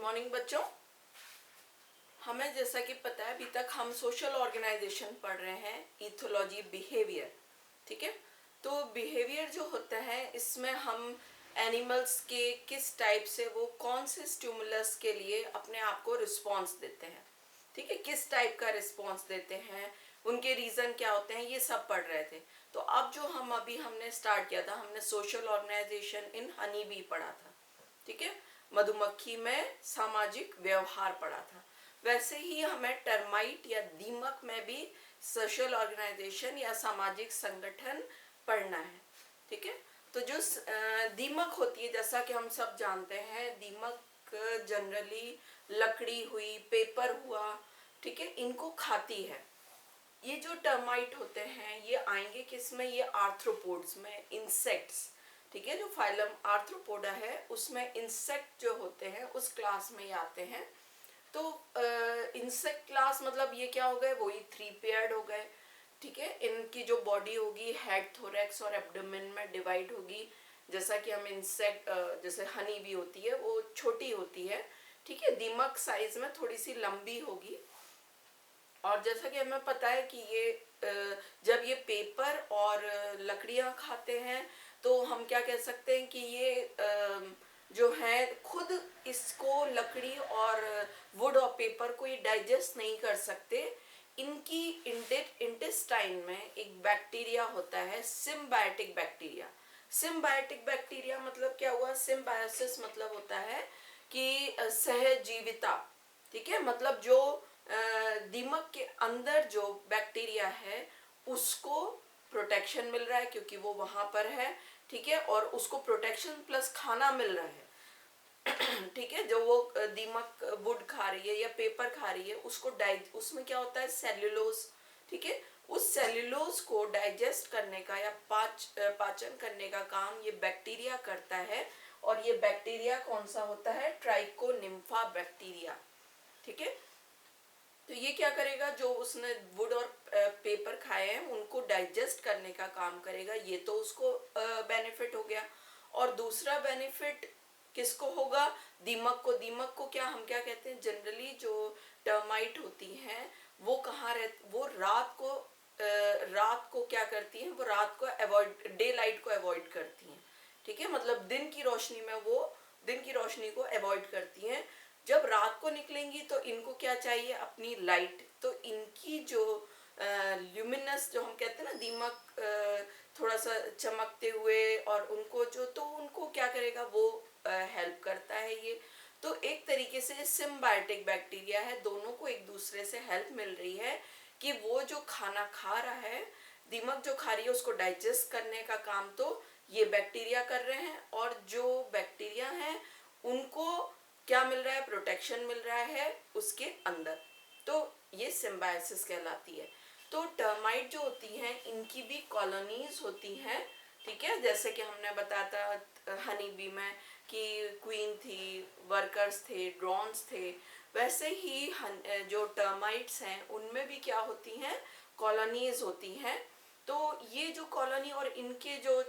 Morning बच्चों। हमें जैसा कि पता है अभी तक हम सोशल ऑर्गेनाइजेशन पढ़ रहे हैं, इथोलॉजी, बिहेवियर। ठीक है, तो बिहेवियर जो होता है इसमें हम एनिमल्स के किस टाइप से वो कौन से स्टिमुलस के लिए अपने आप को रिस्पॉन्स देते हैं, ठीक है, किस टाइप का रिस्पॉन्स देते हैं, उनके रीज़न क्या होते हैं, ये सब पढ़ रहे थे। तो अब जो हमने स्टार्ट किया था, हमने सोशल ऑर्गेनाइजेशन इन हनी बी पढ़ा था। ठीक है, मधुमक्खी में सामाजिक व्यवहार पढ़ा था। वैसे ही हमें टर्माइट या दीमक में भी सोशल ऑर्गेनाइजेशन या सामाजिक संगठन पढ़ना है। ठीक है, तो जो दीमक होती है, जैसा कि हम सब जानते हैं, दीमक जनरली लकड़ी हुई, पेपर हुआ, ठीक है, इनको खाती है। ये जो टर्माइट होते हैं ये आएंगे किस में, ये आर्थ्रोपोड्स में, इंसेक्ट्स। ठीक है, जो फाइलम आर्थ्रोपोडा है उसमें इंसेक्ट जो होते हैं उस क्लास में ही आते हैं। तो इंसेक्ट क्लास मतलब ये क्या हो गए, वही 3 पेयर्ड हो गए। ठीक है, इनकी जो बॉडी होगी हेड, थोरैक्स और एब्डोमेन में डिवाइड होगी। जैसा कि हम इंसेक्ट जैसे हनी भी होती है वो छोटी होती है। ठीक है, दीमक साइज में थोड़ी सी लंबी होगी। और जैसा कि हमें पता है कि ये जब ये पेपर और लकड़ियाँ खाते हैं तो हम क्या कह सकते हैं कि ये जो है खुद इसको, लकड़ी और वुड और पेपर को ये डाइजेस्ट नहीं कर सकते। इनकी इंटेस्टाइन में एक बैक्टीरिया होता है, सिम्बायोटिक बैक्टीरिया। सिम्बायोटिक बैक्टीरिया मतलब क्या हुआ, सिम्बायोसिस मतलब होता है कि सहजीविता। ठीक है, मतलब जो दीमक के अंदर जो बैक्टीरिया है उसको प्रोटेक्शन मिल रहा है क्योंकि वो वहां पर है। ठीक है, और उसको प्रोटेक्शन प्लस खाना मिल रहा है। ठीक है, जो वो दीमक वुड खा रही है या पेपर खा रही है उसको उसमें क्या होता है, सेल्यूलोज। ठीक है, उस सेल्यूलोज को डाइजेस्ट करने का या पाचन करने का काम ये बैक्टीरिया करता है। और ये बैक्टीरिया कौन सा होता है, ट्राइकोनिम्फा बैक्टीरिया। ठीक है, तो ये क्या करेगा, जो उसने वुड और पेपर खाए हैं उनको डाइजेस्ट करने का काम करेगा। ये तो उसको बेनिफिट हो गया। और दूसरा बेनिफिट किसको होगा, दीमक को क्या हम क्या कहते हैं, जनरली जो टर्माइट होती हैं वो कहाँ रहती, वो रात को क्या करती हैं, वो रात को अवॉइड, डे लाइट को अवॉइड करती हैं। ठीक है, मतलब दिन की रोशनी में वो दिन की रोशनी को अवॉइड करती हैं। जब रात को निकलेंगी तो इनको क्या चाहिए, अपनी लाइट। तो इनकी जो ल्यूमिनस जो हम कहते हैं ना, दीमक थोड़ा सा चमकते हुए, और उनको जो, तो उनको क्या करेगा, वो हेल्प करता है ये। तो एक तरीके से सिम्बायोटिक बैक्टीरिया है, दोनों को एक दूसरे से हेल्प मिल रही है कि वो जो खाना खा रहा है, दीमक जो खा रही है उसको डाइजेस्ट करने का काम तो ये बैक्टीरिया कर रहे हैं। और जो बैक्टीरिया हैं उनको क्या मिल रहा है, प्रोटेक्शन मिल रहा है उसके अंदर। तो ये सिम्बायोसिस कहलाती है। तो टर्माइट जो होती हैं इनकी भी कॉलोनीज होती हैं। ठीक है, जैसे कि हमने बताया था हनी बी में कि क्वीन थी, वर्कर्स थे, ड्रोन्स थे, वैसे ही जो टर्माइट्स हैं उनमें भी क्या होती हैं, कॉलोनीज होती हैं। तो ये जो कॉलोनी और इनके जो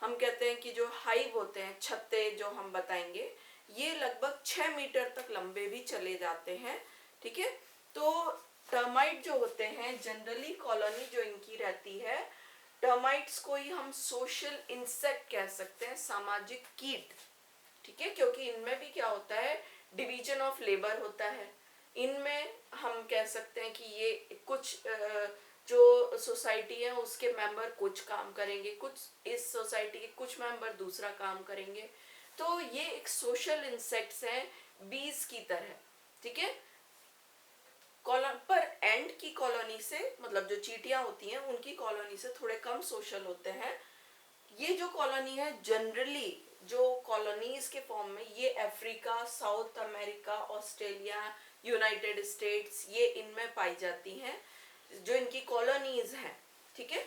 हम कहते हैं कि जो हाइव होते हैं, छत्ते जो हम बताएंगे, ये लगभग 6 मीटर तक लंबे भी चले जाते हैं। ठीक है, तो टर्माइट जो होते हैं जनरली कॉलोनी जो इनकी रहती है, टर्माइट्स को ही हम सोशल इंसेक्ट कह सकते हैं, सामाजिक कीट। ठीक है, क्योंकि इनमें भी क्या होता है, डिवीजन ऑफ लेबर होता है। इनमें हम कह सकते हैं कि ये कुछ जो सोसाइटी है उसके मेंबर कुछ काम करेंगे, कुछ इस सोसाइटी के कुछ मेंबर दूसरा काम करेंगे। तो ये एक सोशल इंसेक्ट्स हैं, बीज की तरह। ठीक है, पर एंड की कॉलोनी से, मतलब जो चींटियां होती हैं उनकी कॉलोनी से थोड़े कम सोशल होते हैं। ये जो कॉलोनी है जनरली जो कॉलोनीज के फॉर्म में, ये Africa, south America, Australia, United states, ये इनमें पाई जाती हैं जो इनकी कॉलोनीज हैं। ठीक है,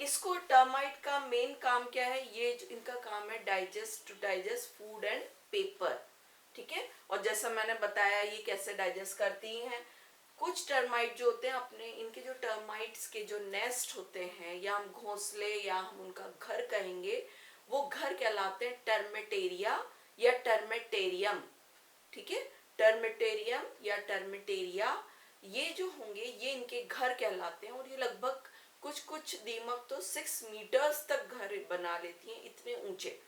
इसको टर्माइट का मेन काम क्या है, ये जो इनका काम है डाइजेस्ट फूड एंड पेपर। ठीक है, और जैसा मैंने बताया ये कैसे डाइजेस्ट करती हैं। कुछ टर्माइट जो होते हैं अपने, इनके जो टर्माइट्स के जो नेस्ट होते हैं, या हम घोंसले या हम उनका घर कहेंगे, वो घर कहलाते हैं टर्मेटेरिया या टर्मेटेरियम। ठीक है। टर्मिटेरियम या टर्मिटेरिया, ये जो होंगे ये इनके घर कहलाते हैं, और ये लगभग कुछ दीमक तो 6 मीटर्स तक घर बना लेती हैं, इतने ऊंचे,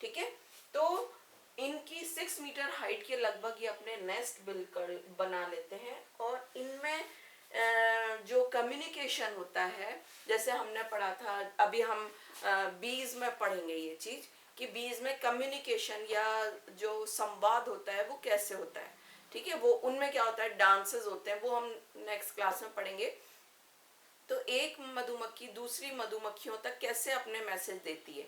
ठीक है। तो इनकी 6 मीटर हाइट के लगभग ये अपने नेस्ट बिल्कुल बना लेते हैं, और इनमें जो कम्युनिकेशन होता है, जैसे हमने पढ़ा था, अभी हम बीज में पढ़ेंगे ये चीज कि बीज में कम्युनिकेशन या जो संवाद होता है वो कैसे होता है, ठीक है। वो उनमें क्या होता है, डांसेस होते हैं, वो हम नेक्स्ट क्लास में पढ़ेंगे। तो एक मधुमक्खी दूसरी मधुमक्खियों तक कैसे अपने मैसेज देती है,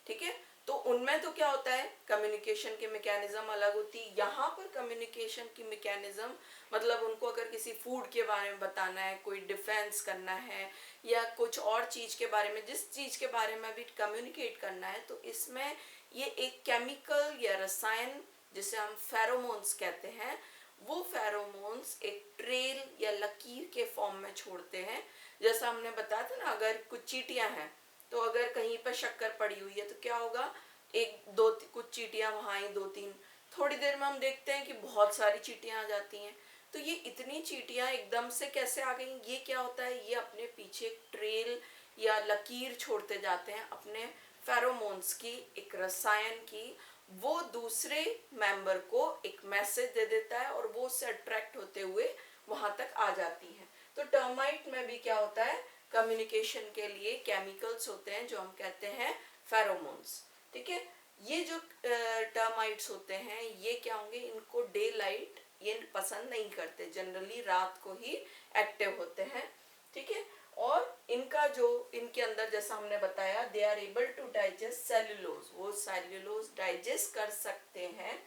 ठीक है। तो उनमें तो क्या होता है, कम्युनिकेशन की मैकेनिज्म अलग होती है। यहाँ पर कम्युनिकेशन की मैकेनिज्म मतलब उनको अगर किसी फूड के बारे में बताना है, कोई डिफेंस करना है, या कुछ और चीज के बारे में, जिस चीज के बारे में भी कम्युनिकेट करना है, तो इसमें ये एक केमिकल या रसायन जिसे हम फेरोमोन्स कहते हैं, वो फेरोमोन्स एक ट्रेल या लकीर के फॉर्म में छोड़ते हैं। जैसा हमने बताया था ना, अगर कुछ चींटियां हैं तो अगर कहीं पर शक्कर पड़ी हुई है तो क्या होगा, एक दो कुछ चींटियां वहां आई, 2-3, थोड़ी देर में हम देखते हैं कि बहुत सारी चींटियां आ जाती हैं। तो ये इतनी चींटियां एकदम से कैसे आ गई, ये क्या होता है, ये अपने पीछे ट्रेल या लकीर छोड़ते जाते हैं अपने फेरोमोन्स की, एक रसायन की। वो दूसरे मेंबर को एक मैसेज दे देता है और वो उससे अट्रैक्ट होते हुए वहां तक आ जाती है। तो टर्माइट में भी क्या होता है, कम्युनिकेशन के लिए केमिकल्स होते हैं जो हम कहते हैं फेरोमोन्स, ठीक है। ये जो टर्माइट्स होते हैं ये क्या होंगे, इनको डे लाइट ये पसंद नहीं करते, जनरली रात को ही एक्टिव होते हैं, ठीक है। और इनका जो इनके अंदर जैसा हमने बताया, they are able to digest cellulose, वो सेल्यूलोज डाइजेस्ट कर सकते हैं,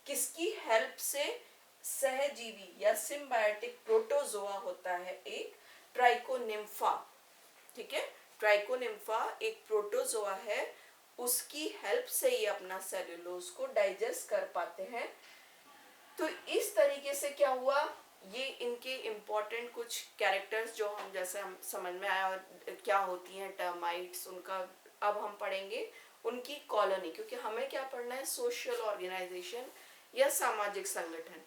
किसकी हेल्प से, सहजीवी या सिम्बायोटिक प्रोटोजोआ होता है एक, ट्राइकोनिम्फा, ठीक है। ट्राइकोनिम्फा एक प्रोटोजोआ है, उसकी हेल्प से ये अपना सेल्यूलोज को डाइजेस्ट कर पाते हैं। तो इस तरीके से क्या हुआ, ये इनके इम्पोर्टेंट कुछ कैरेक्टर्स जो हम जैसे हम समझ में आया, और क्या होती हैं टर्माइट्स, उनका अब हम पढ़ेंगे उनकी कॉलोनी, क्योंकि हमें क्या पढ़ना है, सोशल ऑर्गेनाइजेशन या सामाजिक संगठन।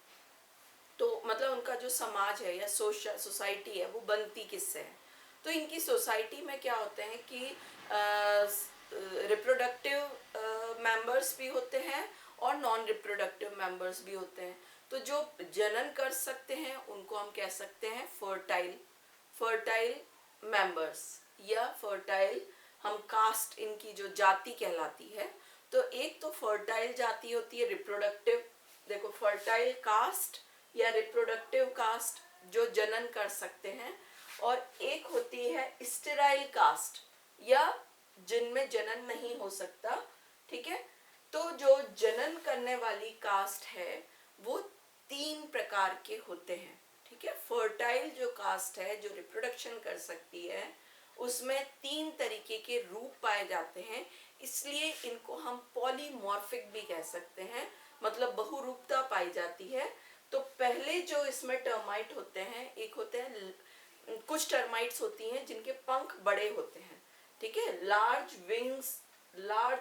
तो मतलब उनका जो समाज है या सोसाइटी है वो बनती किससे है। तो इनकी सोसाइटी में क्या होते हैं कि रिप्रोडक्टिव मेंबर्स भी होते हैं और नॉन रिप्रोडक्टिव मेंबर्स भी होते हैं। तो जो जनन कर सकते हैं उनको हम कह सकते हैं फर्टाइल मेंबर्स, या फर्टाइल हम कास्ट, इनकी जो जाति कहलाती है। तो एक तो फर्टाइल जाति होती है रिप्रोडक्टिव, देखो फर्टाइल कास्ट या रिप्रोडक्टिव कास्ट जो जनन कर सकते हैं, और एक होती है स्टेराइल कास्ट या जिनमें जनन नहीं हो सकता, ठीक है। तो जो जनन करने वाली कास्ट है वो 3 प्रकार के होते हैं, ठीक है। फर्टाइल जो कास्ट है जो रिप्रोडक्शन कर सकती है उसमें 3 तरीके के रूप पाए जाते हैं, इसलिए इनको हम पॉलीमॉर्फिक भी कह सकते हैं, मतलब बहुरूपता पाई जाती है। तो पहले जो इसमें टर्माइट होते हैं, एक होते हैं, कुछ टर्माइट्स होती हैं जिनके पंख बड़े होते हैं, ठीक है, लार्ज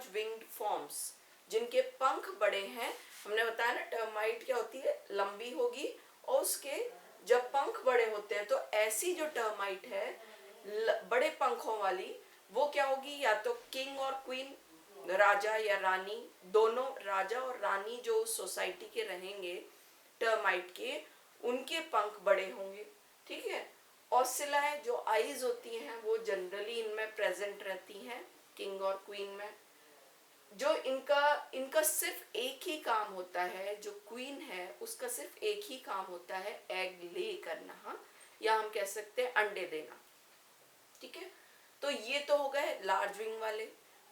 विंग्ड फॉर्म्स, जिनके पंख बड़े हैं। हमने बताया ना टर्माइट क्या होती है, लंबी होगी, और उसके जब पंख बड़े होते हैं तो ऐसी जो टर्माइट है बड़े पंखों वाली, वो क्या होगी, या तो किंग और क्वीन, राजा या रानी, दोनों राजा और रानी जो सोसाइटी के रहेंगे टर्माइट के, उनके पंख बड़े होंगे, ठीक है। ऑसिलाए जो आईज होती हैं वो जनरली इनमें प्रेजेंट रहती हैं, किंग और क्वीन में। जो इनका सिर्फ एक ही काम होता है, जो क्वीन है उसका सिर्फ एक ही काम होता है, एग ले करना, हाँ, या हम कह सकते हैं अंडे देना, ठीक है। तो ये तो हो गए लार्ज विंग वाले।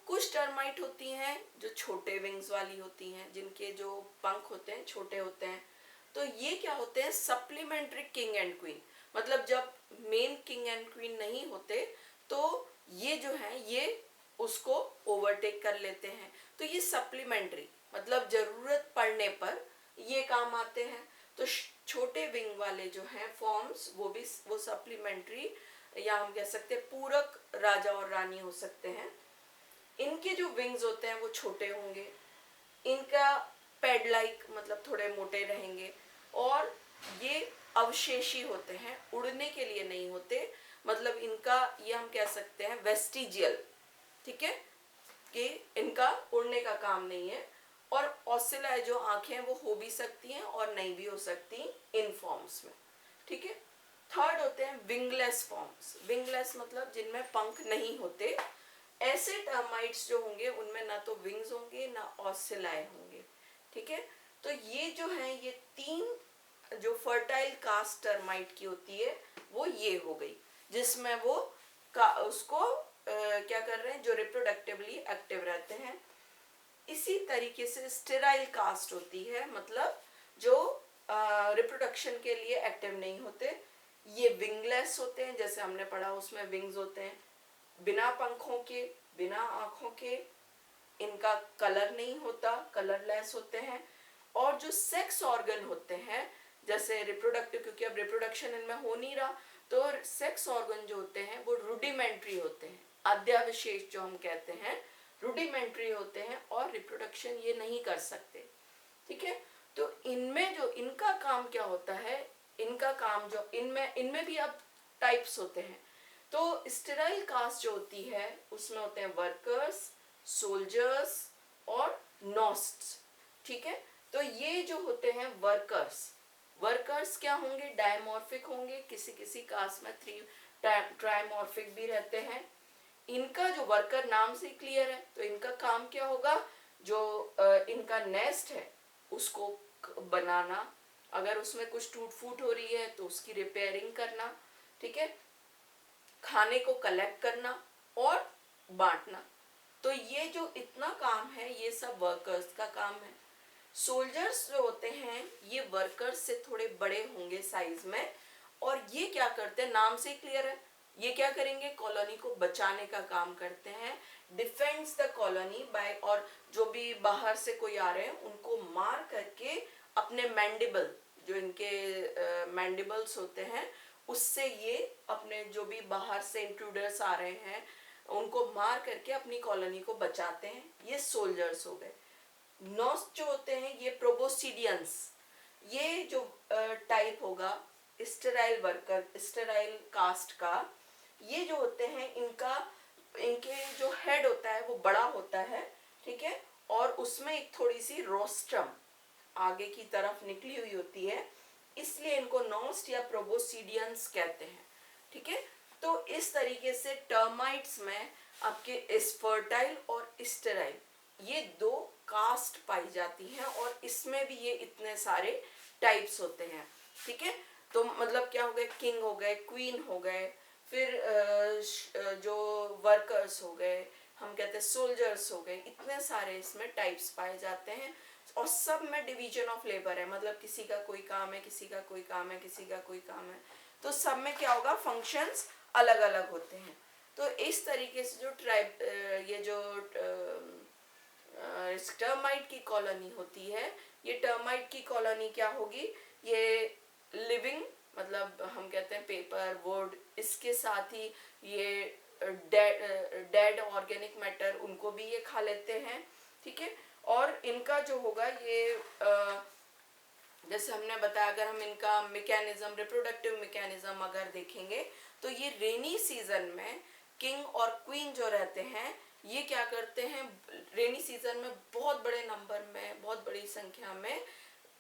कुछ टर्माइट होती हैं जो छोटे विंग्स वाली होती हैं, जिनके जो पंख होते हैं छोटे होते हैं। तो ये क्या होते हैं, सप्लीमेंट्री किंग एंड क्वीन, मतलब जब मेन किंग एंड क्वीन नहीं होते तो ये जो है ये उसको ओवरटेक कर लेते हैं। तो ये सप्लीमेंट्री मतलब जरूरत पड़ने पर ये काम आते हैं। तो छोटे विंग वाले जो हैं फॉर्म्स वो सप्लीमेंट्री या हम कह सकते हैं पूरक राजा और रानी हो सकते हैं। इनके जो विंग्स होते हैं वो छोटे होंगे, इनका पैड लाइक, मतलब थोड़े मोटे रहेंगे। और ये अवशेषी होते हैं, उड़ने के लिए नहीं होते, मतलब इनका ये हम कह सकते हैं वेस्टिजियल, ठीक है, कि इनका उड़ने का काम नहीं है। और ऑसिलाई जो आंखें हैं वो हो भी सकती हैं और नहीं भी हो सकती इन फॉर्म्स में, ठीक है। थर्ड होते हैं विंगलेस फॉर्म्स। विंगलेस मतलब जिनमें पंख नहीं होते। ऐसे टर्माइट्स जो होंगे उनमें ना तो विंग्स होंगे ना ऑसिलाई होंगे, ठीक है। तो ये जो है ये तीन जो फर्टाइल कास्ट टर्माइट की होती है वो ये हो गई, जिसमें वो उसको क्या कर रहे हैं, जो रिप्रोडक्टिवली एक्टिव रहते हैं। इसी तरीके से स्टेराइल कास्ट होती है, मतलब जो रिप्रोडक्शन के लिए एक्टिव नहीं होते। ये विंगलेस होते हैं, जैसे हमने पढ़ा उसमें विंग्स होते हैं, बिना पंखों के, बिना आंखों के, इनका कलर नहीं होता, कलरलेस होते हैं। और जो सेक्स ऑर्गन होते हैं, जैसे रिप्रोडक्टिव, क्योंकि अब रिप्रोडक्शन इनमें हो नहीं रहा, तो सेक्स ऑर्गन जो होते हैं वो रुडिमेंट्री होते हैं, अध्यावशेष जो हम कहते हैं, रुडिमेंट्री होते हैं और रिप्रोडक्शन ये नहीं कर सकते, ठीक है। तो इनमें जो इनका काम क्या होता है, इनका काम जो इनमें भी अब टाइप्स होते हैं। तो स्टेराइल कास्ट जो होती है उसमें होते हैं वर्कर्स, सोल्जर्स और नॉस्ट्स, ठीक है। तो ये जो होते हैं वर्कर्स क्या होंगे, डायमॉर्फिक होंगे, किसी किसी कास्ट में ट्राइमॉर्फिक भी रहते हैं। इनका जो वर्कर नाम से क्लियर है, तो इनका काम क्या होगा, जो इनका नेस्ट है उसको बनाना, अगर उसमें कुछ टूट फूट हो रही है तो उसकी रिपेयरिंग करना, ठीक है, खाने को कलेक्ट करना और बांटना। तो ये जो इतना काम है ये सब वर्कर्स का काम है। सोल्जर्स जो होते हैं ये वर्कर्स से थोड़े बड़े होंगे साइज में, और ये क्या करते हैं, नाम से क्लियर है, ये क्या करेंगे, कॉलोनी को बचाने का काम करते हैं, डिफेंड्स द कॉलोनी बाय, और जो भी बाहर से कोई आ रहे हैं उनको मार करके अपने मैंडिबल, जो इनके मैंडिबल्स होते हैं, उससे ये अपने जो भी बाहर से इंट्रूडर्स आ रहे हैं उनको मार करके अपनी कॉलोनी को बचाते हैं। ये सोल्जर्स हो गए। नॉस्ट जो होते हैं ये प्रोबोसिडियंस, ये जो टाइप होगा स्टेराइल वर्कर, स्टेराइल कास्ट का, ये जो होते हैं इनके जो हेड होता है वो बड़ा होता है, ठीक है, और उसमें एक थोड़ी सी रोस्ट्रम आगे की तरफ निकली हुई होती है, इसलिए इनको नॉस्ट या प्रोबोसिडियंस कहते हैं, ठीक है। तो इस तरीके से टर्माइट्स में आपके फर्टाइल और स्टेराइल ये दो कास्ट पाई जाती हैं, और इसमें भी ये इतने सारे टाइप्स होते हैं, ठीक है। तो मतलब क्या हो गए, किंग हो गए, क्वीन हो गए, फिर जो वर्कर्स हो गए, हम कहते हैं सोल्जर्स हो गए, इतने सारे इसमें टाइप्स पाए जाते हैं। और सब में डिवीजन ऑफ लेबर है, मतलब किसी का कोई काम है, किसी का कोई काम है, किसी का कोई काम है, तो सब में क्या होगा, फंक्शंस अलग अलग होते हैं। तो इस तरीके से जो ये जो टर्माइट की कॉलोनी होती है, ये टर्माइट की कॉलोनी क्या होगी, ये लिविंग, मतलब हम कहते हैं पेपर, वुड, इसके साथ ही ये डेड ऑर्गेनिक मैटर उनको भी ये खा लेते हैं, ठीक है। और इनका जो होगा ये जैसे हमने बताया, अगर हम इनका मैकेनिज्म, रिप्रोडक्टिव मैकेनिज्म अगर देखेंगे, तो ये रेनी सीजन में किंग और क्वीन जो रहते हैं ये क्या करते हैं, रेनी सीजन में बहुत बड़े नंबर में, बहुत बड़ी संख्या में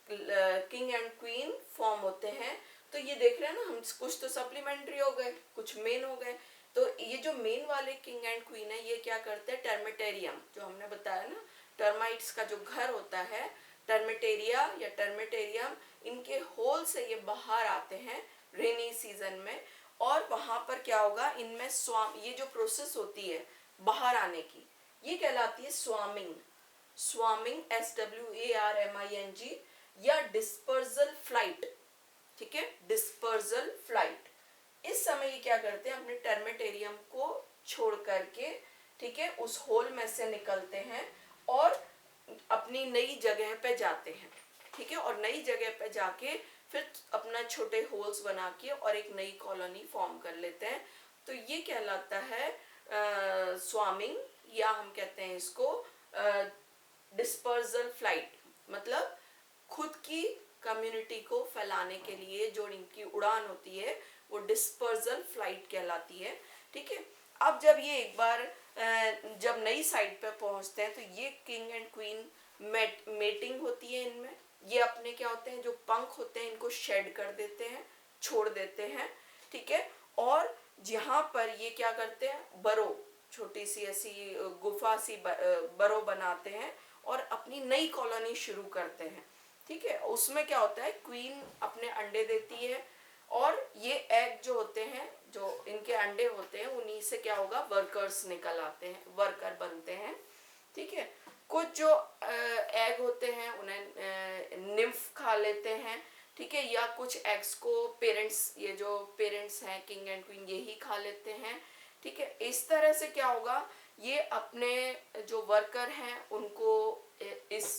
किंग एंड क्वीन फॉर्म होते हैं। तो ये देख रहे हैं ना हम, कुछ तो सप्लीमेंट्री हो गए, कुछ मेन हो गए। तो ये जो मेन वाले किंग एंड क्वीन है ये क्या करते हैं, टर्मिटेरियम, जो हमने बताया ना, टर्माइट्स का जो घर होता है, टर्मिटेरिया या टर्मिटेरियम, इनके होल से ये बाहर आते हैं रेनी सीजन में, और वहां पर क्या होगा, इनमें ये जो प्रोसेस होती है बाहर आने की, ये कहलाती है स्वामिंग। स्वामिंग, SWARMING, या डिस्पर्जल फ्लाइट, ठीक है, डिस्पर्जल फ्लाइट। इस समय ये क्या करते हैं, अपने टर्मिटेरियम को छोड़ करके, ठीक है, उस होल में से निकलते हैं और अपनी नई जगह पे जाते हैं, ठीक है, और नई जगह पे जाके फिर अपना छोटे होल्स बना के और एक नई कॉलोनी फॉर्म कर लेते हैं। तो ये कहलाता है स्वामिंग, या हम कहते हैं इसको डिस्पर्जल फ्लाइट। मतलब खुद की कम्युनिटी को फैलाने के लिए जो इनकी उड़ान होती है वो डिस्पर्सल फ्लाइट कहलाती है। ठीक है, अब जब ये एक बार जब नई साइट पे पहुंचते हैं तो ये किंग एंड क्वीन मेटिंग होती है इनमें। ये अपने क्या होते हैं, जो पंख होते हैं इनको शेड कर देते हैं, छोड़ देते हैं। ठीक है, और यहाँ पर ये क्या करते हैं, बरो, छोटी सी ऐसी गुफा सी बरो बनाते हैं और अपनी नई कॉलोनी शुरू करते हैं। ठीक है, उसमें क्या होता है, क्वीन अपने अंडे देती है और ये एग जो होते हैं, जो इनके अंडे होते हैं, उन्हीं से क्या होगा, वर्कर्स निकल आते हैं, वर्कर बनते हैं। ठीक है, कुछ जो एग होते हैं उन्हें निम्फ खा लेते हैं। ठीक है, या कुछ एग्स को पेरेंट्स, ये जो पेरेंट्स हैं किंग एंड क्वीन, यही खा लेते हैं। ठीक है, इस तरह से क्या होगा, ये अपने जो वर्कर हैं उनको इस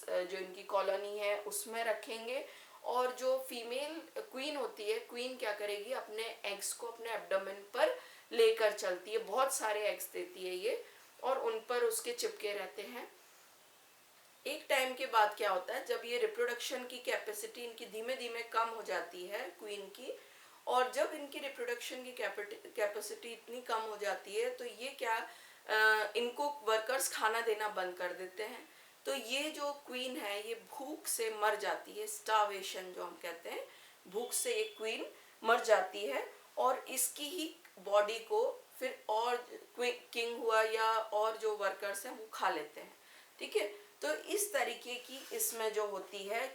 जो इनकी कॉलोनी है उसमें रखेंगे और जो फीमेल क्वीन होती है, क्वीन क्या करेगी, अपने एग्स को अपने एब्डोमेन पर लेकर चलती है, बहुत सारे एग्स देती है ये और उन पर उसके चिपके रहते हैं। एक टाइम के बाद क्या होता है, जब ये रिप्रोडक्शन की कैपेसिटी इनकी धीमे धीमे कम हो जाती है क्वीन की, और जब इनकी रिप्रोडक्शन की कैपेसिटी इतनी कम हो जाती है तो ये क्या इनको वर्कर्स खाना देना बंद कर देते हैं। तो ये जो क्वीन है ये भूख से मर जाती है, स्टार्वेशन जो हम कहते हैं, भूख से एक क्वीन मर जाती है और इसकी ही बॉडी को फिर और किंग हुआ या और जो वर्कर्स हैं वो खा लेते हैं। ठीक है, तो इस तरीके की इसमें जो होती है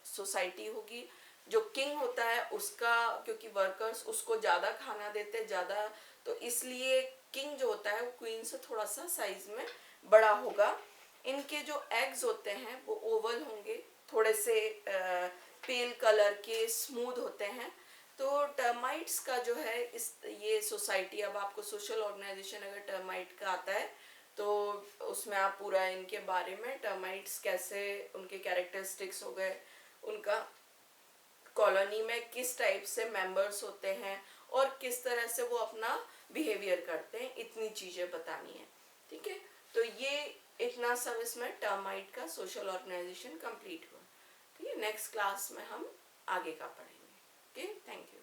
सोसाइटी होगी। जो किंग होता है उसका, क्योंकि वर्कर्स उसको ज़्यादा खाना देते हैं ज़्यादा, तो इसलिए किंग जो होता है वो क्वीन से थोड़ा सा साइज में बड़ा होगा। इनके जो एग्स होते हैं वो ओवल होंगे, थोड़े से पेल कलर के, स्मूथ होते हैं। तो टर्माइट्स का जो है इस ये सोसाइटी, अब आपको सोशल ऑर्गेनाइजेशन अगर टर्माइट का आता है तो उसमें आप पूरा इनके बारे में, टर्माइट्स कैसे, उनके कैरेक्टरिस्टिक्स हो गए, उनका कॉलोनी में किस टाइप से मेंबर्स होते हैं और किस तरह से वो अपना बिहेवियर करते हैं, इतनी चीज़ें बतानी है। ठीक है, तो ये इतना सब इसमें टर्माइट का सोशल ऑर्गेनाइजेशन कंप्लीट हुआ। ठीक है, नेक्स्ट क्लास में हम आगे का पढ़ेंगे। Okay, thank you.